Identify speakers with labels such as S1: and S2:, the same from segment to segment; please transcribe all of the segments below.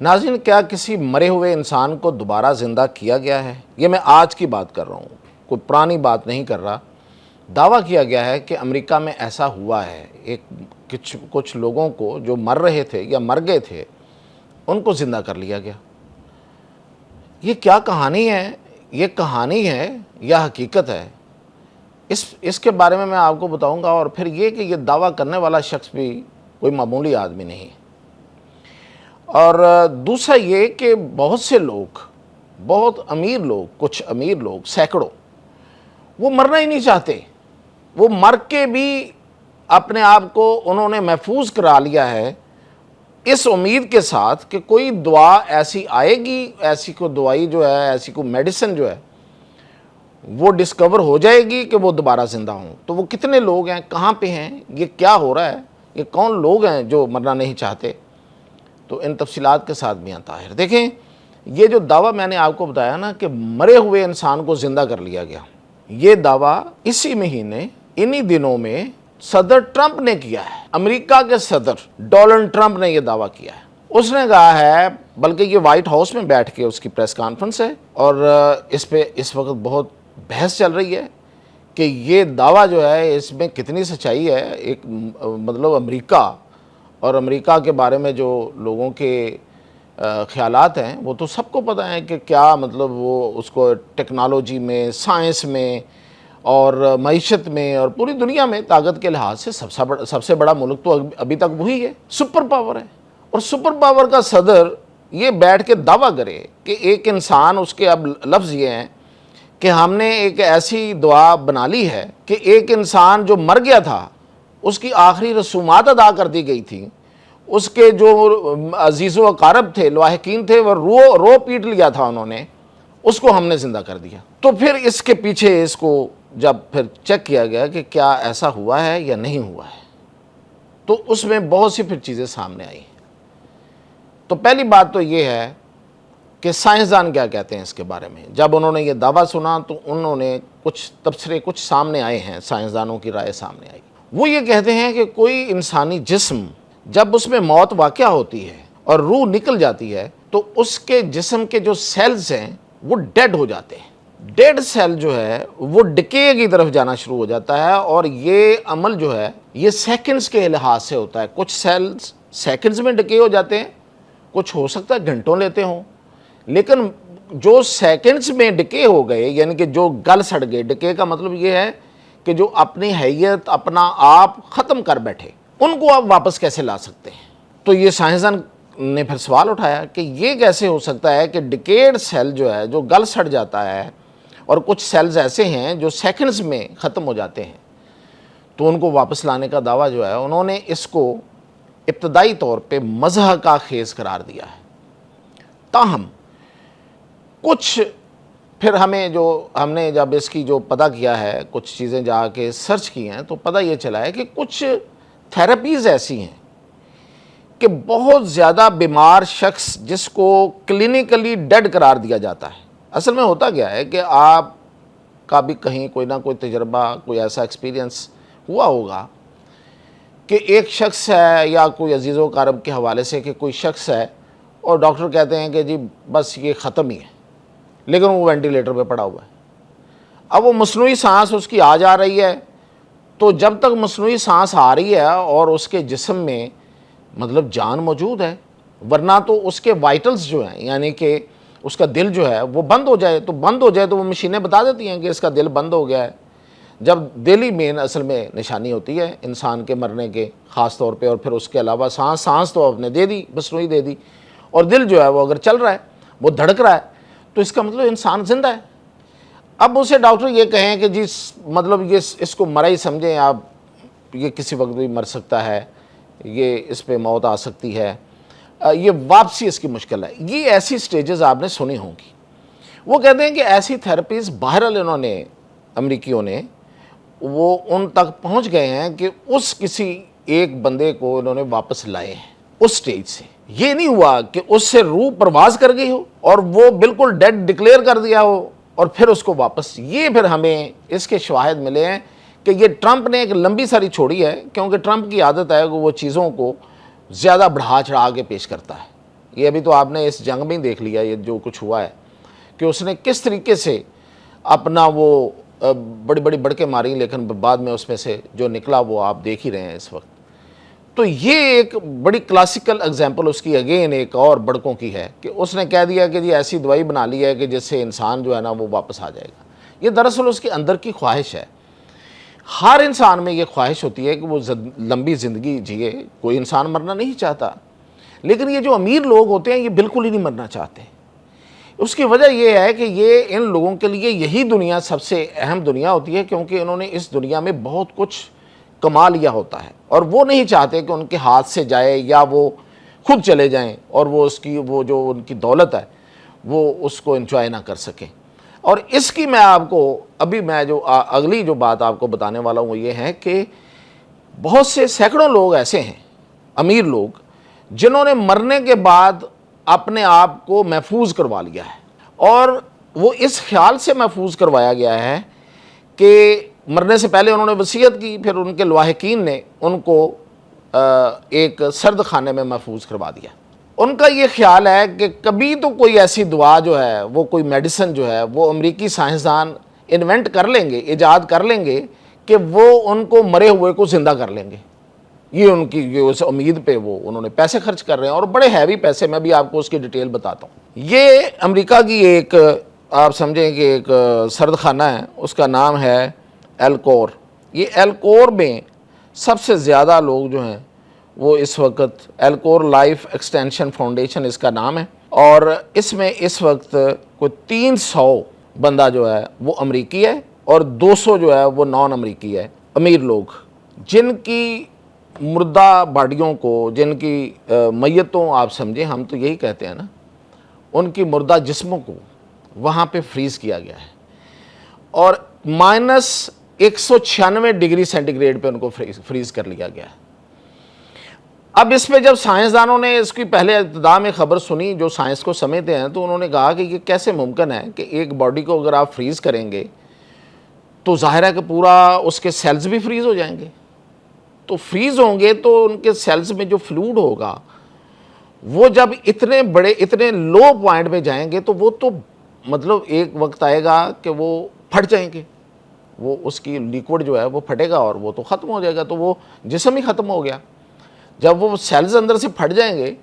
S1: ناظرین، کیا کسی مرے ہوئے انسان کو دوبارہ زندہ کیا گیا ہے؟ یہ میں آج کی بات کر رہا ہوں، کوئی پرانی بات نہیں کر رہا۔ دعویٰ کیا گیا ہے کہ امریکہ میں ایسا ہوا ہے، کچھ لوگوں کو جو مر رہے تھے یا مر گئے تھے ان کو زندہ کر لیا گیا۔ یہ کیا کہانی ہے؟ یہ کہانی ہے یا حقیقت ہے؟ اس کے بارے میں آپ کو بتاؤں گا، اور پھر یہ کہ یہ دعویٰ کرنے والا شخص بھی کوئی معمولی آدمی نہیں۔ اور دوسرا یہ کہ بہت سے لوگ، بہت امیر لوگ، کچھ امیر لوگ سینکڑوں، وہ مرنا ہی نہیں چاہتے۔ وہ مر کے بھی اپنے آپ کو انہوں نے محفوظ کرا لیا ہے اس امید کے ساتھ کہ کوئی دعا ایسی آئے گی، ایسی کو دوائی جو ہے، ایسی کو میڈیسن جو ہے وہ ڈسکور ہو جائے گی کہ وہ دوبارہ زندہ ہوں۔ تو وہ کتنے لوگ ہیں، کہاں پہ ہیں، یہ کیا ہو رہا ہے، یہ کون لوگ ہیں جو مرنا نہیں چاہتے؟ تو ان تفصیلات کے ساتھ میاں طاہر دیکھیں، یہ جو دعویٰ میں نے آپ کو بتایا نا کہ مرے ہوئے انسان کو زندہ کر لیا گیا، یہ دعویٰ اسی مہینے انہی دنوں میں صدر ٹرمپ نے کیا ہے۔ امریکہ کے صدر ڈونلڈ ٹرمپ نے یہ دعویٰ کیا ہے۔ اس نے کہا ہے، بلکہ یہ وائٹ ہاؤس میں بیٹھ کے اس کی پریس کانفرنس ہے، اور اس پہ اس وقت بہت بحث چل رہی ہے کہ یہ دعویٰ جو ہے اس میں کتنی سچائی ہے۔ ایک مطلب امریکہ اور امریکہ کے بارے میں جو لوگوں کے خیالات ہیں وہ تو سب کو پتہ ہے کہ کیا مطلب وہ اس کو ٹیکنالوجی میں، سائنس میں اور معیشت میں اور پوری دنیا میں طاقت کے لحاظ سے سب سے بڑا ملک تو ابھی تک وہی ہے، سپر پاور ہے۔ اور سپر پاور کا صدر یہ بیٹھ کے دعویٰ کرے کہ ایک انسان، اس کے اب لفظ یہ ہیں کہ ہم نے ایک ایسی دعا بنا لی ہے کہ ایک انسان جو مر گیا تھا اس کی آخری رسومات ادا کر دی گئی تھی، اس کے جو عزیز و اقارب تھے، لواحقین تھے، وہ رو پیٹ لیا تھا انہوں نے، اس کو ہم نے زندہ کر دیا۔ تو پھر اس کے پیچھے اس کو جب پھر چیک کیا گیا کہ کیا ایسا ہوا ہے یا نہیں ہوا ہے، تو اس میں بہت سی پھر چیزیں سامنے آئی۔ تو پہلی بات تو یہ ہے کہ سائنسدان کیا کہتے ہیں اس کے بارے میں۔ جب انہوں نے یہ دعویٰ سنا تو انہوں نے کچھ تبصرے کچھ سامنے آئے ہیں، سائنسدانوں کی رائے سامنے آئی۔ وہ یہ کہتے ہیں کہ کوئی انسانی جسم جب اس میں موت واقع ہوتی ہے اور روح نکل جاتی ہے تو اس کے جسم کے جو سیلز ہیں وہ ڈیڈ ہو جاتے ہیں۔ ڈیڈ سیل جو ہے وہ ڈکے کی طرف جانا شروع ہو جاتا ہے، اور یہ عمل جو ہے یہ سیکنڈز کے لحاظ سے ہوتا ہے۔ کچھ سیلز سیکنڈز میں ڈکے ہو جاتے ہیں، کچھ ہو سکتا ہے گھنٹوں لیتے ہوں، لیکن جو سیکنڈز میں ڈکے ہو گئے، یعنی کہ جو گل سڑ گئے، ڈکے کا مطلب یہ ہے کہ جو اپنی حیت، اپنا آپ ختم کر بیٹھے، ان کو آپ واپس کیسے لا سکتے ہیں؟ تو یہ سائنسدان نے پھر سوال اٹھایا کہ یہ کیسے ہو سکتا ہے کہ ڈکیڈ سیل جو ہے جو گل سڑ جاتا ہے، اور کچھ سیلز ایسے ہیں جو سیکنڈز میں ختم ہو جاتے ہیں، تو ان کو واپس لانے کا دعویٰ جو ہے انہوں نے اس کو ابتدائی طور پہ مزاح کا خیز قرار دیا ہے۔ تاہم کچھ پھر ہم نے جب اس کی جو پتہ کیا ہے، کچھ چیزیں جا کے سرچ کی ہیں، تو پتہ یہ چلا ہے کہ کچھ تھیراپیز ایسی ہیں کہ بہت زیادہ بیمار شخص جس کو کلینکلی ڈیڈ قرار دیا جاتا ہے، اصل میں ہوتا کیا ہے کہ آپ کا بھی کہیں کوئی نہ کوئی تجربہ، کوئی ایسا ایکسپیرینس ہوا ہوگا کہ ایک شخص ہے یا کوئی عزیز و اقارب کے حوالے سے کہ کوئی شخص ہے اور ڈاکٹر کہتے ہیں کہ جی بس یہ ختم ہی ہے، لیکن وہ وینٹیلیٹر پہ پڑا ہوا ہے۔ اب وہ مصنوعی سانس اس کی آ جا رہی ہے، تو جب تک مصنوعی سانس آ رہی ہے اور اس کے جسم میں مطلب جان موجود ہے، ورنہ تو اس کے وائٹلز جو ہیں، یعنی کہ اس کا دل جو ہے وہ بند ہو جائے تو وہ مشینیں بتا دیتی ہیں کہ اس کا دل بند ہو گیا ہے۔ جب دل ہی مین اصل میں نشانی ہوتی ہے انسان کے مرنے کے، خاص طور پہ، اور پھر اس کے علاوہ سانس تو آپ نے دے دی، مصنوعی دے دی، اور دل جو ہے وہ اگر چل رہا ہے، وہ دھڑک رہا ہے، تو اس کا مطلب انسان زندہ ہے۔ اب اسے ڈاکٹر یہ کہیں کہ جی مطلب یہ اس کو مرا ہی سمجھیں آپ، یہ کسی وقت بھی مر سکتا ہے، یہ اس پہ موت آ سکتی ہے، یہ واپسی اس کی مشکل ہے، یہ ایسی سٹیجز آپ نے سنی ہوں گی۔ وہ کہتے ہیں کہ ایسی تھیراپیز بہرحال انہوں نے، امریکیوں نے، وہ ان تک پہنچ گئے ہیں کہ اس کسی ایک بندے کو انہوں نے واپس لائے ہیں اس سٹیج سے۔ یہ نہیں ہوا کہ اس سے روح پرواز کر گئی ہو اور وہ بالکل ڈیڈ ڈکلیئر کر دیا ہو اور پھر اس کو واپس۔ یہ پھر ہمیں اس کے شواہد ملے ہیں کہ یہ ٹرمپ نے ایک لمبی ساری چھوڑی ہے، کیونکہ ٹرمپ کی عادت ہے کہ وہ چیزوں کو زیادہ بڑھا چڑھا کے پیش کرتا ہے۔ یہ ابھی تو آپ نے اس جنگ میں ہی دیکھ لیا یہ جو کچھ ہوا ہے کہ اس نے کس طریقے سے اپنا وہ بڑی بڑی بڑکیں ماری، لیکن بعد میں اس میں سے جو نکلا وہ آپ دیکھ ہی رہے ہیں اس وقت۔ تو یہ ایک بڑی کلاسیکل اگزامپل اس کی اگین ایک اور بڑکوں کی ہے کہ اس نے کہہ دیا کہ جی ایسی دوائی بنا لی ہے کہ جس سے انسان جو ہے نا وہ واپس آ جائے گا۔ یہ دراصل اس کے اندر کی خواہش ہے۔ ہر انسان میں یہ خواہش ہوتی ہے کہ وہ لمبی زندگی جیے، کوئی انسان مرنا نہیں چاہتا، لیکن یہ جو امیر لوگ ہوتے ہیں یہ بالکل ہی نہیں مرنا چاہتے۔ اس کی وجہ یہ ہے کہ یہ ان لوگوں کے لیے یہی دنیا سب سے اہم دنیا ہوتی ہے، کیونکہ انہوں نے اس دنیا میں بہت کچھ کما لیا ہوتا ہے اور وہ نہیں چاہتے کہ ان کے ہاتھ سے جائے یا وہ خود چلے جائیں اور وہ جو ان کی دولت ہے وہ اس کو انجوائے نہ کر سکیں۔ اور اس کی میں آپ کو ابھی میں جو اگلی جو بات آپ کو بتانے والا ہوں وہ یہ ہے کہ بہت سے سینکڑوں لوگ ایسے ہیں، امیر لوگ، جنہوں نے مرنے کے بعد اپنے آپ کو محفوظ کروا لیا ہے، اور وہ اس خیال سے محفوظ کروایا گیا ہے کہ مرنے سے پہلے انہوں نے وصیت کی، پھر ان کے لواحقین نے ان کو ایک سرد خانے میں محفوظ کروا دیا۔ ان کا یہ خیال ہے کہ کبھی تو کوئی ایسی دوا جو ہے، وہ کوئی میڈیسن جو ہے، وہ امریکی سائنسدان انوینٹ کر لیں گے، ایجاد کر لیں گے کہ وہ ان کو مرے ہوئے کو زندہ کر لیں گے۔ یہ ان کی اس امید پہ وہ انہوں نے پیسے خرچ کر رہے ہیں، اور بڑے ہیوی پیسے، میں بھی آپ کو اس کی ڈیٹیل بتاتا ہوں۔ یہ امریکہ کی ایک آپ سمجھیں کہ ایک سرد خانہ ہے، اس کا نام ہے ایلکور۔ یہ ایلکور میں سب سے زیادہ لوگ جو ہیں وہ اس وقت ایلکور لائف ایکسٹینشن فاؤنڈیشن اس کا نام ہے، اور اس میں اس وقت کوئی 300 بندہ جو ہے وہ امریکی ہے اور 200 جو ہے وہ نان امریکی ہے، امیر لوگ، جن کی مردہ باڈیوں کو، جن کی میتوں آپ سمجھیں، ہم تو یہی کہتے ہیں نا، ان کی مردہ جسموں کو وہاں پہ فریز کیا گیا ہے، اور -196 ڈگری سینٹی گریڈ پہ ان کو فریز کر لیا گیا ہے۔ اب اس پہ جب سائنسدانوں نے اس کی پہلے ابتدا میں خبر سنی، جو سائنس کو سمجھتے ہیں، تو انہوں نے کہا کہ یہ کیسے ممکن ہے کہ ایک باڈی کو اگر آپ فریز کریں گے تو ظاہر ہے کہ پورا اس کے سیلز بھی فریز ہو جائیں گے، تو فریز ہوں گے تو ان کے سیلز میں جو فلوڈ ہوگا وہ جب اتنے بڑے اتنے لو پوائنٹ میں جائیں گے تو وہ تو مطلب ایک وقت آئے گا کہ وہ پھٹ جائیں گے، وہ اس کی لیکوڈ جو ہے وہ پھٹے گا اور وہ تو ختم ہو جائے گا، تو وہ جسم ہی ختم ہو گیا۔ جب وہ سیلز اندر سے پھٹ جائیں گے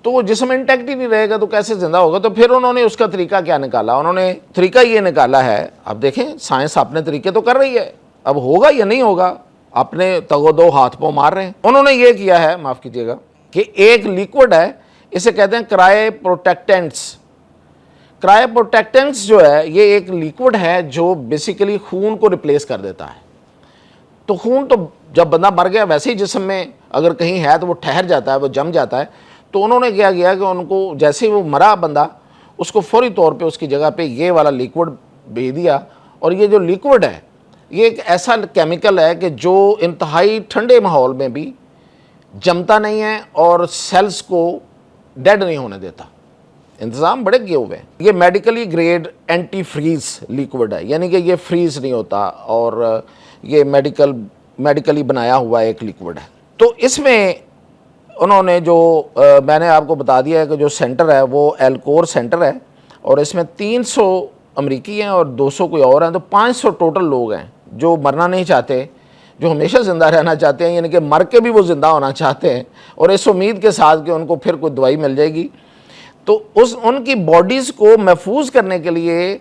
S1: تو وہ جسم انٹیکٹ ہی نہیں رہے گا، تو کیسے زندہ ہوگا؟ تو پھر انہوں نے اس کا طریقہ کیا نکالا؟ انہوں نے طریقہ یہ نکالا ہے، اب دیکھیں سائنس اپنے طریقے تو کر رہی ہے، اب ہوگا یا نہیں ہوگا اپنے تگو دو ہاتھ پاؤں مار رہے ہیں۔ انہوں نے یہ کیا ہے، معاف کیجیے گا، کہ ایک لیکوڈ ہے، اسے کہتے ہیں کرائے پروٹیکٹنٹس۔ کرائے پروٹیکٹنٹس جو ہے یہ ایک لیکوڈ ہے جو بیسیکلی خون کو ریپلیس کر دیتا ہے۔ تو خون تو جب بندہ مر گیا ویسے ہی جسم میں اگر کہیں ہے تو وہ ٹھہر جاتا ہے، وہ جم جاتا ہے۔ تو انہوں نے کیا کیا کہ ان کو جیسے ہی وہ مرا بندہ، اس کو فوری طور پہ اس کی جگہ پہ یہ والا لیکوڈ بھیج دیا، اور یہ جو لیکوڈ ہے یہ ایک ایسا کیمیکل ہے کہ جو انتہائی ٹھنڈے ماحول میں بھی جمتا نہیں ہے اور سیلز کو ڈیڈ نہیں ہونے دیتا۔ انتظام بڑے کیے ہوئے ہیں۔ یہ medically grade antifreeze liquid ہے، یعنی کہ یہ فریز نہیں ہوتا، اور یہ میڈیکلی بنایا ہوا ایک لیکوڈ ہے۔ تو اس میں انہوں نے جو میں نے آپ کو بتا دیا ہے کہ جو سینٹر ہے وہ ایلکور سینٹر ہے، اور اس میں 300 امریکی ہیں اور 200 کوئی اور ہیں، تو 500 ٹوٹل لوگ ہیں جو مرنا نہیں چاہتے، جو ہمیشہ زندہ رہنا چاہتے ہیں، یعنی کہ مر کے بھی وہ زندہ ہونا چاہتے ہیں، اور اس امید کے ساتھ کہ ان کو پھر کوئی دوائی مل جائے گی۔ تو ان کی باڈیز کو محفوظ کرنے کے لیے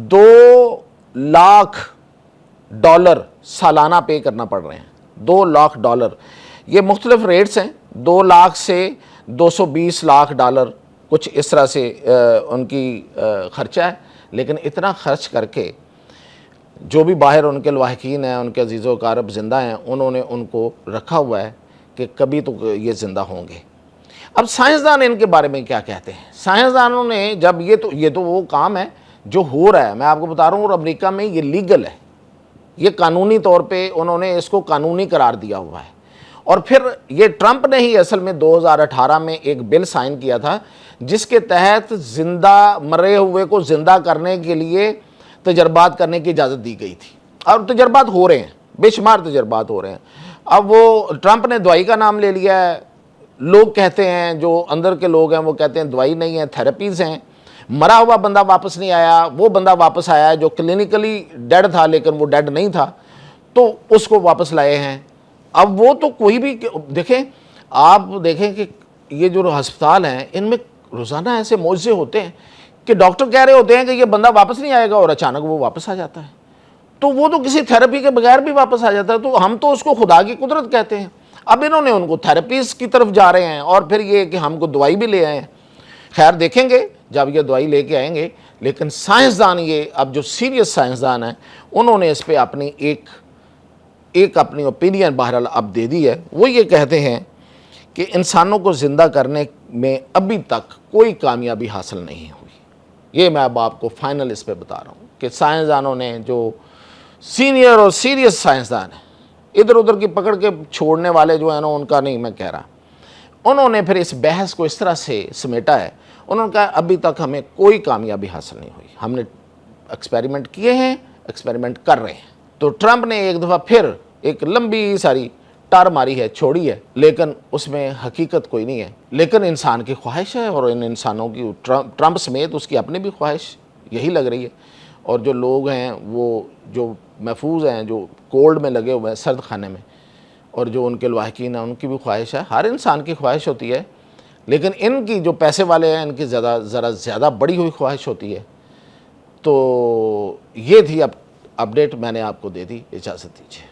S1: $2 لاکھ سالانہ پے کرنا پڑ رہے ہیں۔ $2 لاکھ، یہ مختلف ریٹس ہیں، 2 لاکھ سے $220 لاکھ، کچھ اس طرح سے ان کی خرچہ ہے۔ لیکن اتنا خرچ کر کے جو بھی باہر ان کے لواحقین ہیں، ان کے عزیز و اقارب زندہ ہیں، انہوں نے ان کو رکھا ہوا ہے کہ کبھی تو یہ زندہ ہوں گے۔ اب سائنسدان ان کے بارے میں کیا کہتے ہیں؟ سائنسدانوں نے جب یہ تو وہ کام ہے جو ہو رہا ہے، میں آپ کو بتا رہا ہوں، اور امریکہ میں یہ لیگل ہے، یہ قانونی طور پہ انہوں نے اس کو قانونی قرار دیا ہوا ہے۔ اور پھر یہ ٹرمپ نے ہی اصل میں 2018 میں ایک بل سائن کیا تھا جس کے تحت زندہ مرے ہوئے کو زندہ کرنے کے لیے تجربات کرنے کی اجازت دی گئی تھی، اور تجربات ہو رہے ہیں، بے شمار تجربات ہو رہے ہیں۔ اب وہ ٹرمپ نے دوائی کا نام لے لیا ہے لوگ کہتے ہیں، جو اندر کے لوگ ہیں وہ کہتے ہیں دوائی نہیں ہے، تھراپیز ہیں. مرا ہوا بندہ واپس نہیں آیا، وہ بندہ واپس آیا جو کلینکلی ڈیڈ تھا لیکن وہ ڈیڈ نہیں تھا، تو اس کو واپس لائے ہیں. اب وہ تو کوئی بھی دیکھیں، آپ دیکھیں کہ یہ جو ہسپتال ہیں ان میں روزانہ ایسے معجزے ہوتے ہیں کہ ڈاکٹر کہہ رہے ہوتے ہیں کہ یہ بندہ واپس نہیں آئے گا اور اچانک وہ واپس آ جاتا ہے. تو وہ تو کسی تھراپی کے بغیر بھی واپس آ جاتا ہے. تو ہم تو اس کو خدا کی قدرت کہتے ہیں. اب انہوں نے ان کو تھراپیز کی طرف جا رہے ہیں اور پھر یہ کہ ہم کو دوائی بھی لے آئے ہیں. خیر دیکھیں گے جب یہ دوائی لے کے آئیں گے. لیکن سائنسدان، یہ اب جو سیریس سائنسدان ہیں، انہوں نے اس پہ اپنی ایک اپنی اوپینین بہرحال اب دے دی ہے. وہ یہ کہتے ہیں کہ انسانوں کو زندہ کرنے میں ابھی تک کوئی کامیابی حاصل نہیں ہوئی. یہ میں اب آپ کو فائنل اس پہ بتا رہا ہوں کہ سائنسدانوں نے، جو سینئر اور سیریس سائنسدان ہیں، ادھر ادھر کی پکڑ کے چھوڑنے والے جو ہیں نا، ان کا نہیں میں کہہ رہا، انہوں نے پھر اس بحث کو اس طرح سے سمیٹا ہے. انہوں نے کہا ابھی تک ہمیں کوئی کامیابی حاصل نہیں ہوئی. ہم نے ایکسپیریمنٹ کیے ہیں، ایکسپیریمنٹ کر رہے ہیں. تو ٹرمپ نے ایک دفعہ پھر ایک لمبی ساری ٹار ماری ہے، چھوڑی ہے، لیکن اس میں حقیقت کوئی نہیں ہے. لیکن انسان کی خواہش ہے، اور ان انسانوں کی ٹرمپ سمیت اس کی اپنی بھی خواہش یہی لگ رہی ہے. اور جو لوگ ہیں وہ جو محفوظ ہیں، جو کولڈ میں لگے ہوئے ہیں، سرد خانے میں، اور جو ان کے لواحقین ہیں ان کی بھی خواہش ہے. ہر انسان کی خواہش ہوتی ہے، لیکن ان کی جو پیسے والے ہیں ان کی ذرا زیادہ بڑی ہوئی خواہش ہوتی ہے. تو یہ تھی اب اپڈیٹ میں نے آپ کو دے دی. اجازت دیجیے.